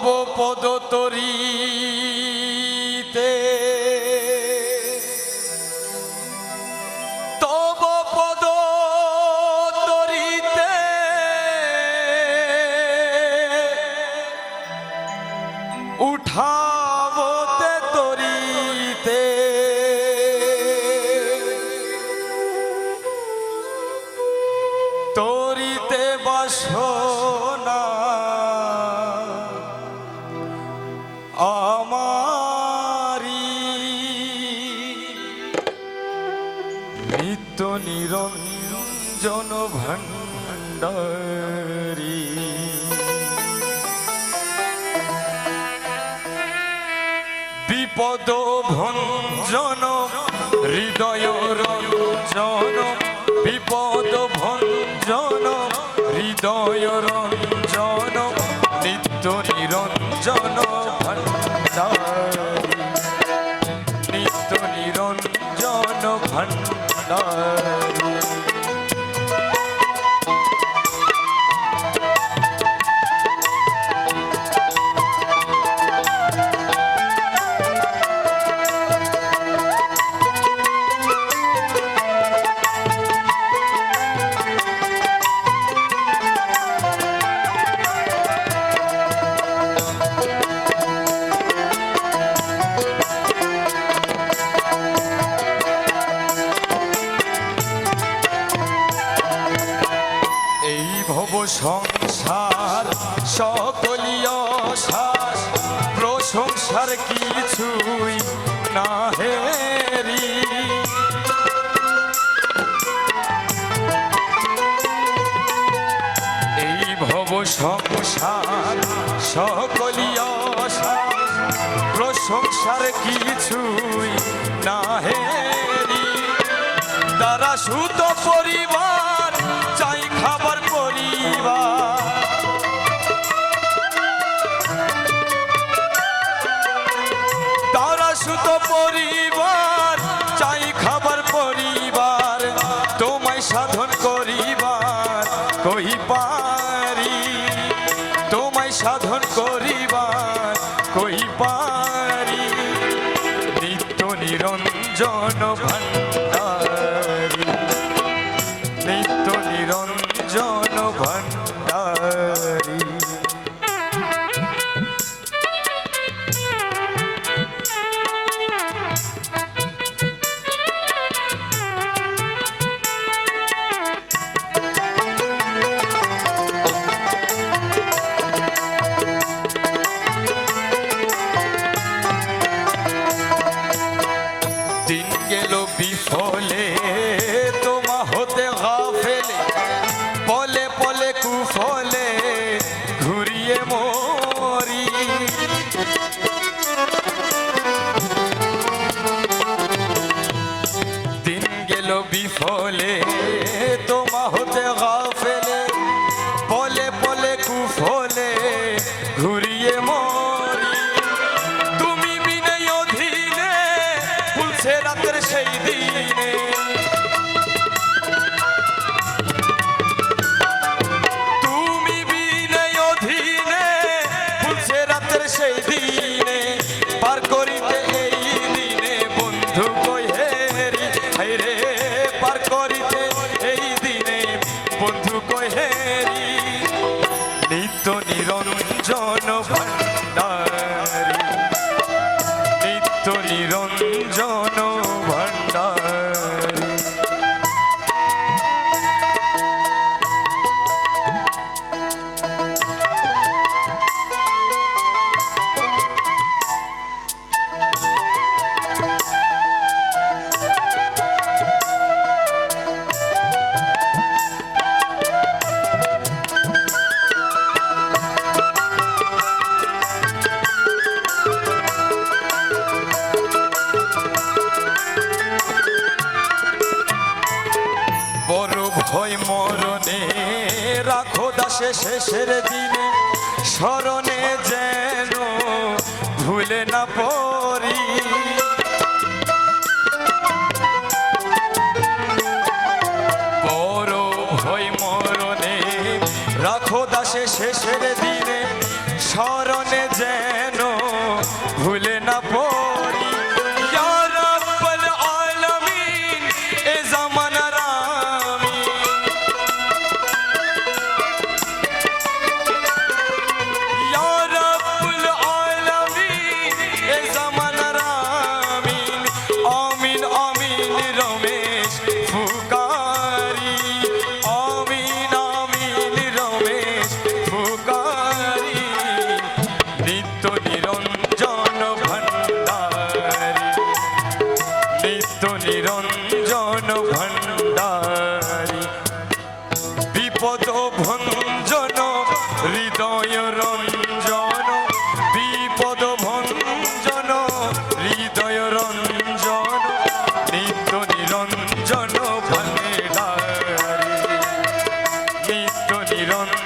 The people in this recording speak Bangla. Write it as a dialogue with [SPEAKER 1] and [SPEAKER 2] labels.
[SPEAKER 1] তব পদতরিতে তব পদতরিতে উঠাবতে তরিতে তরিতে বাসনা আমারি নিত্য নিরঞ্জন ভাণ্ডারী বিপদ ভঞ্জন হৃদয় রঞ্জন বিপদ ভঞ্জন হৃদয় রঞ্জন নিত্য নিরঞ্জন ভাণ্ডারী নিত্য নিরঞ্জন ভাণ্ডারী সংসার সকলীয় শ্বাস প্রশংসার কিছুই না হেরি এই ভব সংসার সকলীয় শ্বাস প্রশংসার কিছুই না হেরি তারা সুত পরিবার চাই খাবার পরিবার তারা সুত পরিবার চাই খাবার পরিবার তোমায় সাধন করিবার কই পারি তোমায় সাধন করিবার কই পারি নিত্য নিরঞ্জন ভাণ্ডারী নিত্য নিরঞ্জন ভাণ্ডারী দিন গেল বিফলে তোমা হতে গাফেলে পলে পলে কুফলে ঘুরিয়ে মরি দিন গেল বিফলে তোমা হতে গাফেলে পলে পলে কুফলে ঘুরিয়ে মরি তুমি বিনয় অধীনে ফুলছে রাতের সেই দিনে তুমি বিনয় অধীনে ফুলছে রাতের সেই দিনে পার করিতে এই দিনে বন্ধু কই হেরি হায়রে পার করিতে এই দিনে বন্ধু কই হেরি নিত্য নিরঞ্জন ভাণ্ডারী নিত্য নিরঞ্জন ভাণ্ডারী ভয় মরণে রাখো দাসে শেষের দিনে স্মরণে যেন ভুলে না পড়ি বড় ভয় মরণে রাখো দাসে শেষের দিনে স্মরণে যেন ভুলে না পড়ি ইয়া রাব্বাল আলামিন এ জামানার আমি ইয়া রাব্বাল আলামিন এ জামানার আমিন আমিন আমিন রমেশ ফুকারি আমিন আমিন রমেশ ফুকারি নিত্য নিরঞ্জন ভণ্ডারি নিত্য নিরঞ্জন ভণ্ডারি বিপদ ভঞ্জন হৃদয় রঞ্জন বিপদ ভঞ্জন হৃদয় রঞ্জন নিত্য নিরঞ্জন ভণ্ডারি নিত্য নিরঞ্জন